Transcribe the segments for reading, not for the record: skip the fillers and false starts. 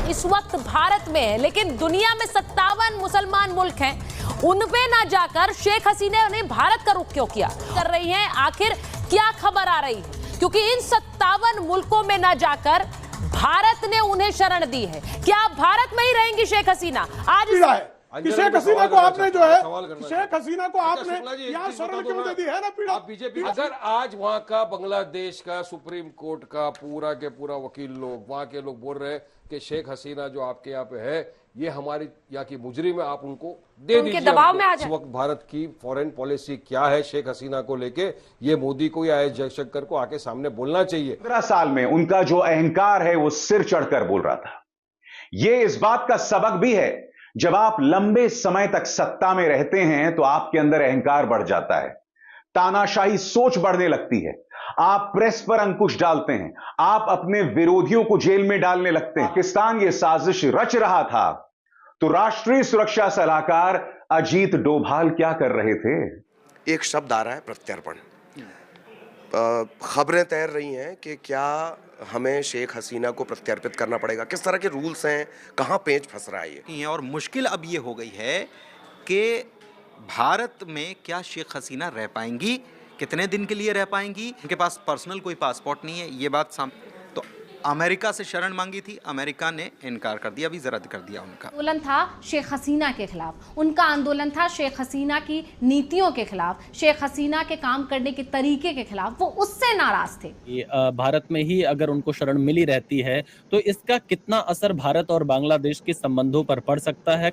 इस वक्त भारत में है, लेकिन दुनिया में 57 मुसलमान मुल्क हैं, उनपे ना जाकर शेख हसीना ने भारत का रुख क्यों किया कर रही हैं? आखिर क्या खबर आ रही है? क्योंकि इन 57 मुल्कों में ना जाकर भारत ने उन्हें शरण दी है। क्या भारत में ही रहेंगी शेख हसीना? आज शेख हसीना को आपने जो है, शेख हसीना को आपने यहाँ शरण क्यों दे दी है ना पीड़ा? बीजेपी अगर आज वहां का बांग्लादेश का सुप्रीम कोर्ट का पूरा के पूरा वकील लोग, वहां के लोग बोल रहे हैं कि शेख हसीना जो आपके यहाँ पे है ये हमारी यहाँ की मुजरिम है, आप उनको दे दीजिए, दबाव में आ जाए। इस वक्त भारत की फॉरेन पॉलिसी क्या है शेख हसीना को लेके, ये मोदी को या एस जयशंकर को आके सामने बोलना चाहिए। 15 साल में उनका जो अहंकार है वो सिर चढ़कर बोल रहा था। ये इस बात का सबक भी है, जब आप लंबे समय तक सत्ता में रहते हैं तो आपके अंदर अहंकार बढ़ जाता है, तानाशाही सोच बढ़ने लगती है, आप प्रेस पर अंकुश डालते हैं, आप अपने विरोधियों को जेल में डालने लगते हैं। पाकिस्तान ये साजिश रच रहा था तो राष्ट्रीय सुरक्षा सलाहकार अजीत डोभाल क्या कर रहे थे? एक शब्द आ रहा है प्रत्यर्पण। खबरें तैर रही हैं कि क्या हमें शेख हसीना को प्रत्यर्पित करना पड़ेगा, किस तरह के रूल्स हैं, कहां पेंच फंस रहा है ये? और मुश्किल अब ये हो गई है कि भारत में क्या शेख हसीना रह पाएंगी, कितने दिन के लिए रह पाएंगी? उनके पास पर्सनल कोई पासपोर्ट नहीं है, ये बात तो अमेरिका से शरण मांगी थी, अमेरिका ने इनकार कर दिया, वीज़ा रद्द कर दिया उनका। आंदोलन था शेख हसीना के खिलाफ, उनका आंदोलन था शेख हसीना की नीतियों के खिलाफ, शेख हसीना के काम करने के तरीके के खिलाफ, वो उससे नाराज थे। भारत में ही अगर उनको शरण मिली रहती है तो इसका कितना असर भारत और बांग्लादेश के संबंधों पर पड़ सकता है?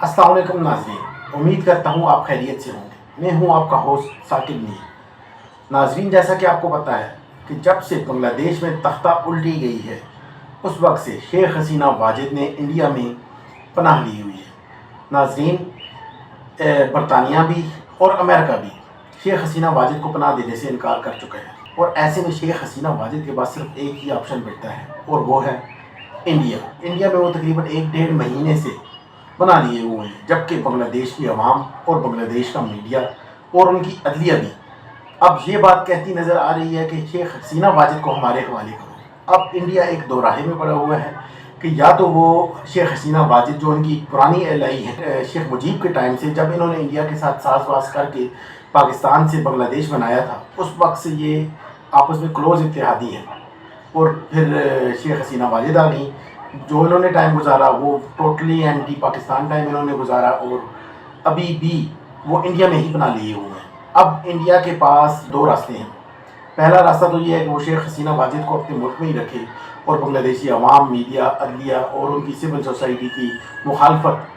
अस्सलाम वालेकुम नाज़रीन, उम्मीद करता हूँ आप खैरियत से होंगे। मैं हूँ आपका होस्ट साकिब मीर। नाज़रीन, जैसा कि आपको पता है कि जब से बांग्लादेश में तख्ता उल्टी गई है उस वक्त से शेख हसीना वाजिद ने इंडिया में पनाह ली हुई है। नाज़रीन, बरतानिया भी और अमेरिका भी शेख हसीना वाजिद को पनाह देने से इनकार कर चुके हैं, और ऐसे में शेख हसीना वाजिद के पास सिर्फ एक ही ऑप्शन बचता है और वो है इंडिया। इंडिया में वो तकरीबन 1-1.5 महीने से बना लिए हुए हैं, जबकि बांग्लादेश की आवाम और बांग्लादेश का मीडिया और उनकी अदलिया भी अब ये बात कहती नज़र आ रही है कि शेख हसीना वाजिद को हमारे हवाले करो। अब इंडिया एक दोराहे में पड़ा हुआ है कि या तो वो शेख हसीना वाजिद जो उनकी पुरानी एलाई है शेख मुजीब के टाइम से, जब इन्होंने इंडिया के साथ साज़ करके पाकिस्तान से बांग्लादेश बनाया था, उस वक्त से ये आपस में क्लोज़ इत्तेहादी है, और फिर शेख हसीना वाजिद आ गई। जो इन्होंने टाइम गुजारा वो टोटली एंटी पाकिस्तान टाइम इन्होंने गुजारा, और अभी भी वो इंडिया में ही बना लिए हुए हैं। अब इंडिया के पास 2 रास्ते हैं। पहला रास्ता तो ये है कि वो शेख हसीना वाजिद को अपने मुल्क में ही रखे और बांग्लादेशी अवाम, मीडिया, अदलिया और उनकी सिविल सोसाइटी की मुखालफत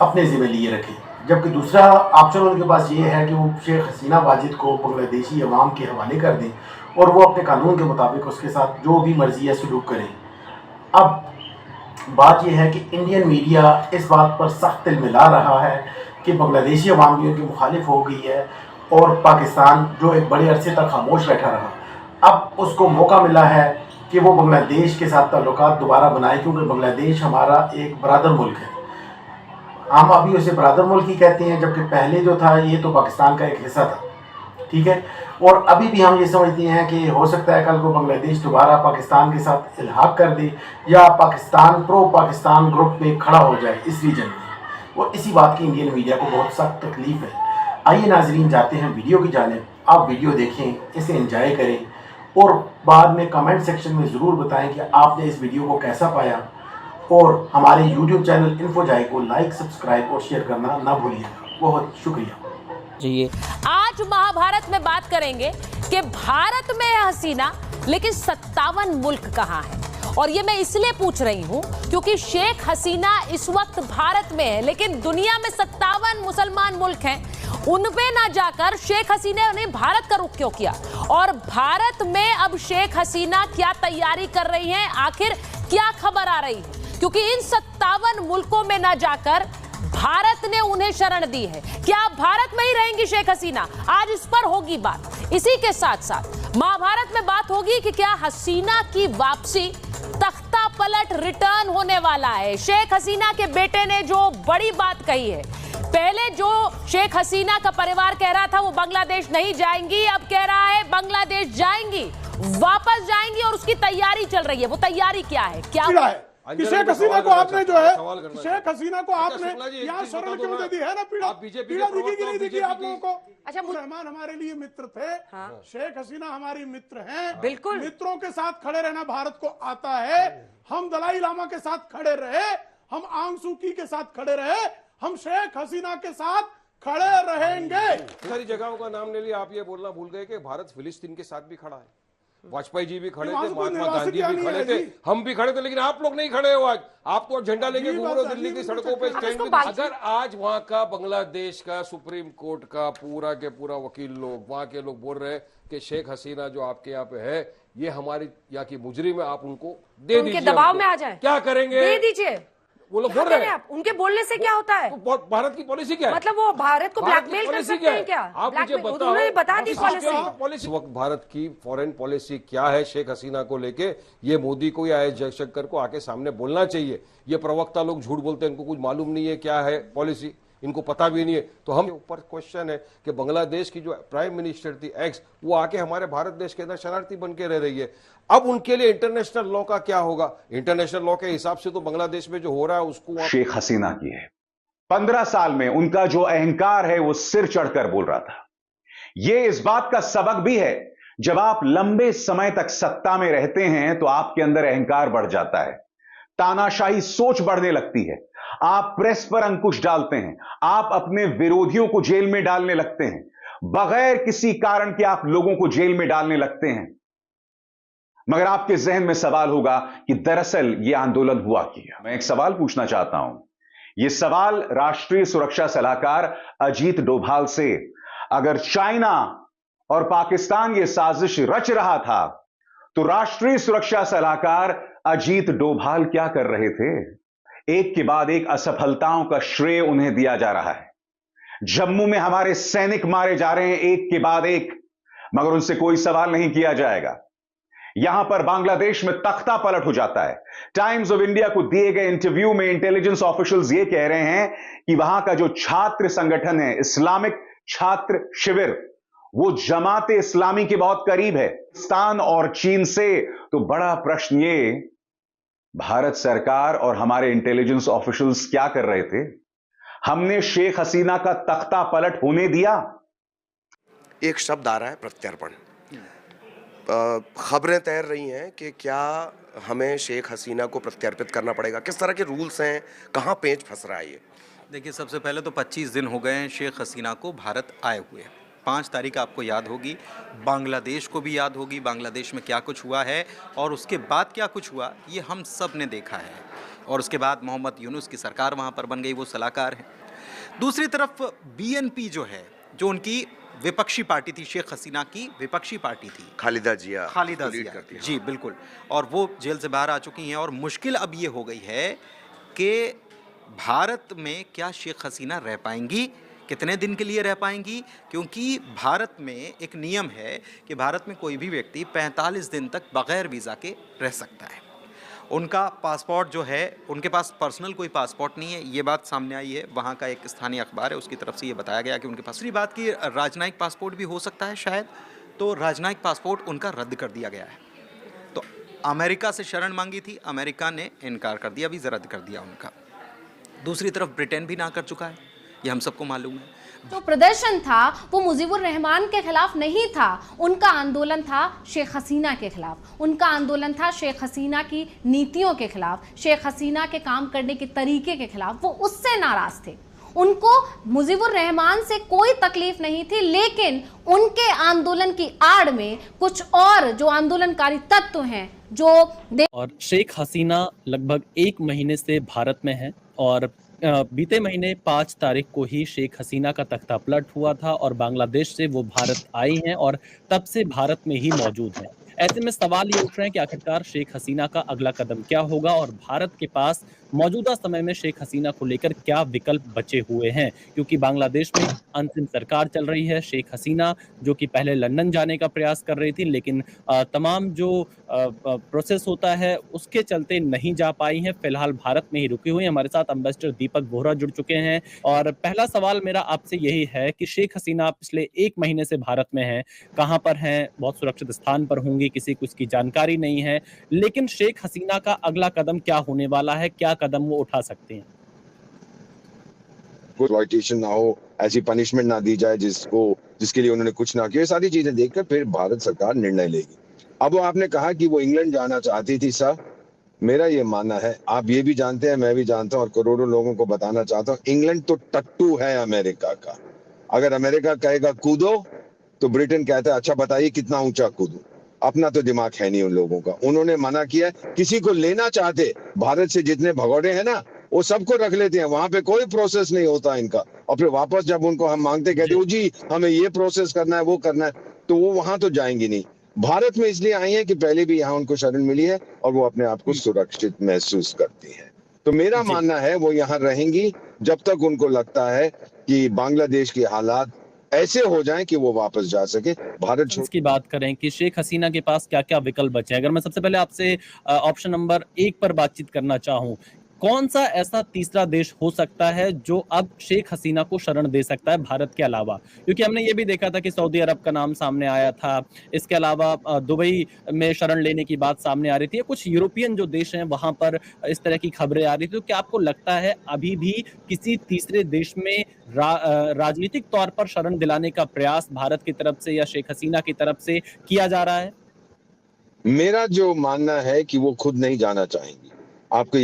अपने ज़िम्मे लिए रखे, जबकि दूसरा ऑप्शन उनके पास ये है कि वो शेख हसीना वाजिद को बांग्लादेशी अवाम के हवाले कर दें और वो अपने कानून के मुताबिक उसके साथ जो भी मर्जी है सलूक करें। अब बात यह है कि इंडियन मीडिया इस बात पर सख्त तिल मिला रहा है कि बांग्लादेशी अवाम भी उनकी मुखालिफ हो गई है, और पाकिस्तान जो एक बड़े अरसे तक खामोश बैठा रहा, अब उसको मौका मिला है कि वो बांग्लादेश के साथ ताल्लुकात दोबारा बनाए, क्योंकि बांग्लादेश हमारा एक बरादर मुल्क है। हम अभी उसे बरादर मुल्क ही कहते हैं, जबकि पहले जो था ये तो पाकिस्तान का एक हिस्सा था, ठीक है। और अभी भी हम ये समझते हैं कि हो सकता है कल को बांग्लादेश दोबारा पाकिस्तान के साथ इल्हाक कर दे या पाकिस्तान प्रो पाकिस्तान ग्रुप में खड़ा हो जाए इस रीजन में, और इसी बात की इंडियन मीडिया को बहुत सख्त तकलीफ है। आइए नाजरीन, जाते हैं वीडियो की जानिब। आप वीडियो देखें, इसे एंजॉय करें और बाद में कमेंट सेक्शन में ज़रूर बताएं कि आपने इस वीडियो को कैसा पाया, और हमारे यूट्यूब चैनल इन्फोजाई को लाइक, सब्सक्राइब और शेयर करना ना भूलिएगा। बहुत शुक्रिया जी। आज महाभारत में बात करेंगे कि भारत में है हसीना, लेकिन 57 मुल्क कहाँ हैं? और ये मैं इसलिए पूछ रही हूं क्योंकि शेख हसीना इस वक्त भारत में है, लेकिन दुनिया में 57 मुसलमान मुल्क हैं, उनपे ना जाकर शेख हसीना ने भारत का रुख क्यों किया? और भारत में अब शेख हसीना क्या तैयारी कर रही हैं? आखिर क्या खबर आ रही है? क्योंकि इन 57 मुल्कों में ना जाकर भारत ने उन्हें शरण दी है। क्या भारत में ही रहेंगी शेख हसीना? आज इस पर होगी बात। इसी के साथ साथ महाभारत में बात होगी कि क्या हसीना की वापसी, तख्ता पलट रिटर्न होने वाला है। शेख हसीना के बेटे ने जो बड़ी बात कही है, पहले जो शेख हसीना का परिवार कह रहा था वो बांग्लादेश नहीं जाएंगी, अब कह रहा है बांग्लादेश जाएंगी, वापस जाएंगी, और उसकी तैयारी चल रही है। वो तैयारी क्या है? क्या कि शेख हसीना को आपने जो है शेख हसीना को आपने यहाँ शरण क्यों दे दी है ना पीड़ा पीड़ा दिखी कि नहीं दिखी आप लोगों को। अच्छा, रहमान हमारे लिए मित्र थे, शेख हसीना हमारी मित्र हैं, बिल्कुल मित्रों के साथ खड़े रहना भारत को आता है। हम दलाई लामा के साथ खड़े रहे, हम आंग सू की के साथ खड़े रहे, हम शेख हसीना के साथ खड़े रहेंगे। सारी जगहों का नाम ले लिया, आप ये बोलना भूल गए कि भारत फिलिस्तीन के साथ भी खड़ा है। वाजपेयी जी भी खड़े थे, महात्मा गांधी भी खड़े थे, हम भी खड़े थे, लेकिन आप लोग नहीं खड़े हो। आज आप तो झंडा लेके घूम रहे हो दिल्ली की सड़कों पे स्टैंड पे। अगर आज वहां का बांग्लादेश का सुप्रीम कोर्ट का पूरा के पूरा वकील लोग, वहां के लोग बोल रहे हैं कि शेख हसीना जो आपके यहाँ पे है ये हमारी यहाँ की मुजरिम है, आप उनको दे दीजिए, दबाव में आ जाए, क्या करेंगे? दे दीजिए। वो लोग बोल रहे हैं, उनके बोलने से क्या होता है? तो भारत की पॉलिसी क्या है? मतलब वो भारत को ब्लैकमेल कर सकते हैं क्या? आप मुझे बताओ, उन्होंने बता दी पॉलिसी। वक्त भारत की फॉरेन पॉलिसी क्या है शेख हसीना को लेके, ये मोदी को या एस जयशंकर को आके सामने बोलना चाहिए। ये प्रवक्ता लोग झूठ बोलते हैं, इनको कुछ मालूम नहीं है क्या है पॉलिसी, इनको पता भी नहीं है। तो हम ऊपर क्वेश्चन है कि बांग्लादेश की जो प्राइम मिनिस्टर थी एक्स, वो आके हमारे भारत देश के अंदर शरारती बन के रह रही है। अब उनके लिए इंटरनेशनल लॉ का क्या होगा? इंटरनेशनल लॉ के हिसाब से तो बांग्लादेश में जो हो रहा है उसको शेख हसीना की है। 15 साल में उनका जो अहंकार है वो सिर चढ़कर बोल रहा था। यह इस बात का सबक भी है, जब आप लंबे समय तक सत्ता में रहते हैं तो आपके अंदर अहंकार बढ़ जाता है, तानाशाही सोच बढ़ने लगती है, आप प्रेस पर अंकुश डालते हैं, आप अपने विरोधियों को जेल में डालने लगते हैं, बगैर किसी कारण के आप लोगों को जेल में डालने लगते हैं। मगर आपके जहन में सवाल होगा कि दरअसल यह आंदोलन हुआ क्या। मैं एक सवाल पूछना चाहता हूं, यह सवाल राष्ट्रीय सुरक्षा सलाहकार अजीत डोभाल से। अगर चाइना और पाकिस्तान यह साजिश रच रहा था तो राष्ट्रीय सुरक्षा सलाहकार अजीत डोभाल क्या कर रहे थे? एक के बाद एक असफलताओं का श्रेय उन्हें दिया जा रहा है। जम्मू में हमारे सैनिक मारे जा रहे हैं एक के बाद एक, मगर उनसे कोई सवाल नहीं किया जाएगा। यहां पर बांग्लादेश में तख्ता पलट हो जाता है। टाइम्स ऑफ इंडिया को दिए गए इंटरव्यू में इंटेलिजेंस ऑफिशियल्स यह कह रहे हैं कि वहां का जो छात्र संगठन है इस्लामिक छात्र शिविर, वो जमाते इस्लामी के बहुत करीब है, पाकिस्तान और चीन से। तो बड़ा प्रश्न ये, भारत सरकार और हमारे इंटेलिजेंस ऑफिशियल्स क्या कर रहे थे? हमने शेख हसीना का तख्ता पलट होने दिया? एक शब्द आ रहा है, प्रत्यर्पण। खबरें तैर रही हैं कि क्या हमें शेख हसीना को प्रत्यर्पित करना पड़ेगा, किस तरह के रूल्स हैं, कहाँ पेंच फंस रहा है ये? देखिए, सबसे पहले तो 25 दिन हो गए हैं शेख हसीना को भारत आए हुए। 5 तारीख आपको याद होगी, बांग्लादेश को भी याद होगी, बांग्लादेश में क्या कुछ हुआ है और उसके बाद क्या कुछ हुआ ये हम सब ने देखा है। और उसके बाद मोहम्मद यूनुस की सरकार वहाँ पर बन गई, वो सलाहकार है। दूसरी तरफ बीएनपी जो है, जो उनकी विपक्षी पार्टी थी, शेख हसीना की विपक्षी पार्टी थी, खालिदा जिया जी बिल्कुल, और वो जेल से बाहर आ चुकी हैं। और मुश्किल अब ये हो गई है कि भारत में क्या शेख हसीना रह पाएंगी, कितने दिन के लिए रह पाएंगी, क्योंकि भारत में एक नियम है कि भारत में कोई भी व्यक्ति 45 दिन तक बगैर वीज़ा के रह सकता है। उनका पासपोर्ट जो है, उनके पास पर्सनल कोई पासपोर्ट नहीं है, ये बात सामने आई है। वहाँ का एक स्थानीय अखबार है, उसकी तरफ से ये बताया गया कि उनके पास। दूसरी बात की राजनयिक पासपोर्ट भी हो सकता है शायद, तो राजनयिक पासपोर्ट उनका रद्द कर दिया गया है। तो अमेरिका से शरण मांगी थी, अमेरिका ने इनकार कर दिया, वीज़ा रद्द कर दिया उनका। दूसरी तरफ ब्रिटेन भी ना कर चुका है, ये हम सबको मालूम है। जो प्रदर्शन था वो मुजीबुर रहमान के खिलाफ नहीं था, उनका आंदोलन था शेख हसीना के खिलाफ, उनका आंदोलन था शेख हसीना की नीतियों के खिलाफ, शेख हसीना के काम करने के तरीके के खिलाफ। वो उससे नाराज थे, उनको मुजीबुर रहमान से कोई तकलीफ नहीं थी, लेकिन उनके आंदोलन की आड़ में कुछ और जो आंदोलनकारी तत्व हैं जो और शेख हसीना लगभग 1 महीने से भारत में है और बीते महीने 5 तारीख को ही शेख हसीना का तख्ता पलट हुआ था और बांग्लादेश से वो भारत आई हैं और तब से भारत में ही मौजूद हैं। ऐसे में सवाल ये उठ रहे हैं कि आखिरकार शेख हसीना का अगला कदम क्या होगा और भारत के पास मौजूदा समय में शेख हसीना को लेकर क्या विकल्प बचे हुए हैं, क्योंकि बांग्लादेश में अंतरिम सरकार चल रही है। शेख हसीना जो कि पहले लंदन जाने का प्रयास कर रही थी, लेकिन तमाम जो प्रोसेस होता है उसके चलते नहीं जा पाई हैं, फिलहाल भारत में ही रुकी हुई हैं। हमारे साथ एम्बेसडर दीपक बोहरा जुड़ चुके हैं और पहला सवाल मेरा आपसे यही है कि शेख हसीना पिछले 1 महीने से भारत में हैं, कहाँ पर हैं? बहुत सुरक्षित स्थान पर होंगी होगी, किसी को इसकी जानकारी नहीं है। लेकिन शेख हसीना का अगला कदम क्या होने वाला है, क्या कदम वो उठा सकते हैं? एक्सप्लॉयटेशन ना हो, ऐसी पनिशमेंट ना दी जाए जिसके लिए उन्होंने कुछ ना किया, ये सारी चीजें देखकर फिर भारत सरकार निर्णय लेगी। अब वो आपने कहा कि वो इंग्लैंड जाना चाहती थी, साहब मेरा ये मानना है, आप ये भी जानते हैं, मैं भी जानता हूं और करोड़ों लोगों को बताना चाहता हूं, इंग्लैंड तो टट्टू है अमेरिका का। अगर अमेरिका कहेगा कूदो तो ब्रिटेन कहता है अच्छा बताइए कितना ऊंचा कूदूं। अपना तो दिमाग है नहीं उन लोगों का। उन्होंने मना किया, किसी को लेना चाहते भारत से जितने भगोड़े हैं ना वो सबको रख लेते हैं, वहां पे कोई प्रोसेस नहीं होता इनका। और फिर वापस जब उनको हम मांगते कहते ओ जी हमें ये प्रोसेस करना है वो करना है, तो वो वहां तो जाएंगी नहीं। भारत में इसलिए आई है कि पहले भी यहाँ उनको शरण मिली है और वो अपने आप को सुरक्षित महसूस करती है। तो मेरा मानना है वो यहाँ रहेंगी जब तक उनको लगता है कि बांग्लादेश के हालात ऐसे हो जाएं कि वो वापस जा सके। भारत इसकी बात करें कि शेख हसीना के पास क्या क्या विकल्प बचे हैं, अगर मैं सबसे पहले आपसे ऑप्शन नंबर 1 पर बातचीत करना चाहूं, कौन सा ऐसा तीसरा देश हो सकता है जो अब शेख हसीना को शरण दे सकता है भारत के अलावा? क्योंकि हमने ये भी देखा था कि सऊदी अरब का नाम सामने आया था, इसके अलावा दुबई में शरण लेने की बात सामने आ रही थी, कुछ यूरोपियन जो देश हैं वहां पर इस तरह की खबरें आ रही थी। तो क्या आपको लगता है अभी भी किसी तीसरे देश में राजनीतिक तौर पर शरण दिलाने का प्रयास भारत की तरफ से या शेख हसीना की तरफ से किया जा रहा है? मेरा जो मानना है कि वो खुद नहीं जाना चाहेंगी। आपको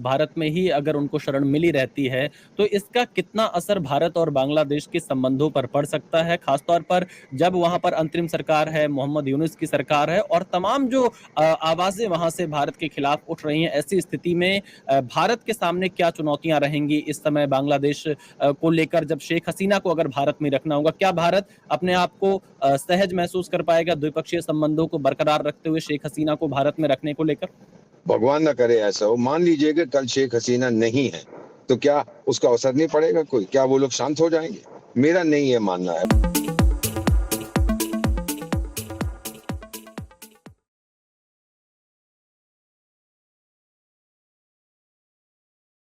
भारत में ही अगर उनको शरण मिली रहती है तो इसका कितना असर भारत और बांग्लादेश के संबंधों पर पड़ सकता है, खासतौर पर जब वहां पर अंतरिम सरकार है, मोहम्मद यूनुस की सरकार है और तमाम जो आवाजें वहां से भारत के खिलाफ उठ रही हैं। ऐसी स्थिति में भारत के सामने क्या चुनौतियां रहेंगी इस समय बांग्लादेश को लेकर? जब शेख हसीना को अगर भारत में रखना होगा, क्या भारत अपने आप को सहज महसूस कर पाएगा द्विपक्षीय संबंधों को बरकरार रखते हुए शेख हसीना को भारत में रखने को लेकर? भगवान ना करे ऐसा हो। मान लीजिए कि कल शेख हसीना नहीं है तो क्या उसका असर नहीं पड़ेगा कोई? क्या वो लोग शांत हो जाएंगे? मेरा नहीं है मानना है।